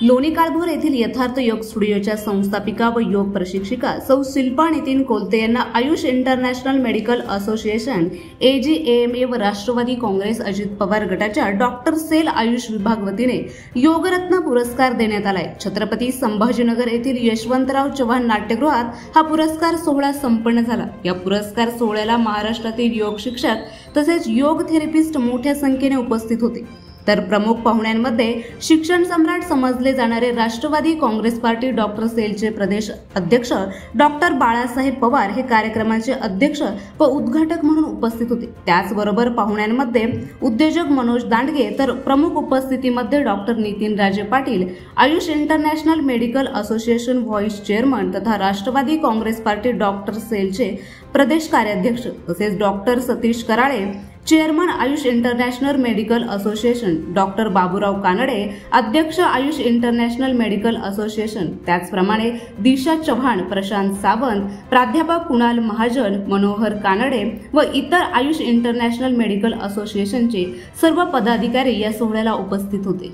लोणी काळभोर येथील यथार्थ योग स्टुडिओच्या संस्थापिका व योग प्रशिक्षिका सौ शिल्पा नितीन कोलते यांना Ayush international medical association AGAMA व राष्ट्रवादी काँग्रेस अजित पवार गटाच्या डॉक्टर सेल आयुष विभाग वतीने योगरत्न पुरस्कार देण्यात आलाय। छत्रपती संभाजीनगर येथील यशवंतराव चव्हाण नाट्यगृहात हा पुरस्कार सोहळा संपन्न झाला। या पुरस्कार सोहळ्याला महाराष्ट्रातील योग शिक्षक तसेच योग थेरपिस्ट मोठ्या संख्येने उपस्थित होते। तर प्रमुख पाहुण्यांमध्ये शिक्षण सम्राट समजले जाणारे राष्ट्रवादी काँग्रेस पार्टी डॉक्टर सेलचे प्रदेश अध्यक्ष डॉक्टर बाळासाहेब पवार हे कार्यक्रमाचे अध्यक्ष व उद्घाटक म्हणून उपस्थित होते। त्याचबरोबर पाहुण्यांमध्ये उद्योजक मनोज दांडगे तर प्रमुख उपस्थितीमध्ये doctor Nitin Raje Patil, Ayush international medical association vice chairman तथा राष्ट्रवादी काँग्रेस पार्टी डॉक्टर सेलचे प्रदेश कार्याध्यक्ष तसेच doctor Satish Karale, chairman Ayush international medical association, doctor Baburao Kanade, अध्यक्ष आयुष इंटरनॅशनल मेडिकल असोसिएशन, त्याचप्रमाणे दिशा चव्हाण, प्रशांत सावंत, प्राध्यापक कुणाल महाजन, मनोहर कानडे व इतर आयुष इंटरनॅशनल मेडिकल असोसिएशनचे सर्व पदाधिकारी या सोहळ्याला उपस्थित होते।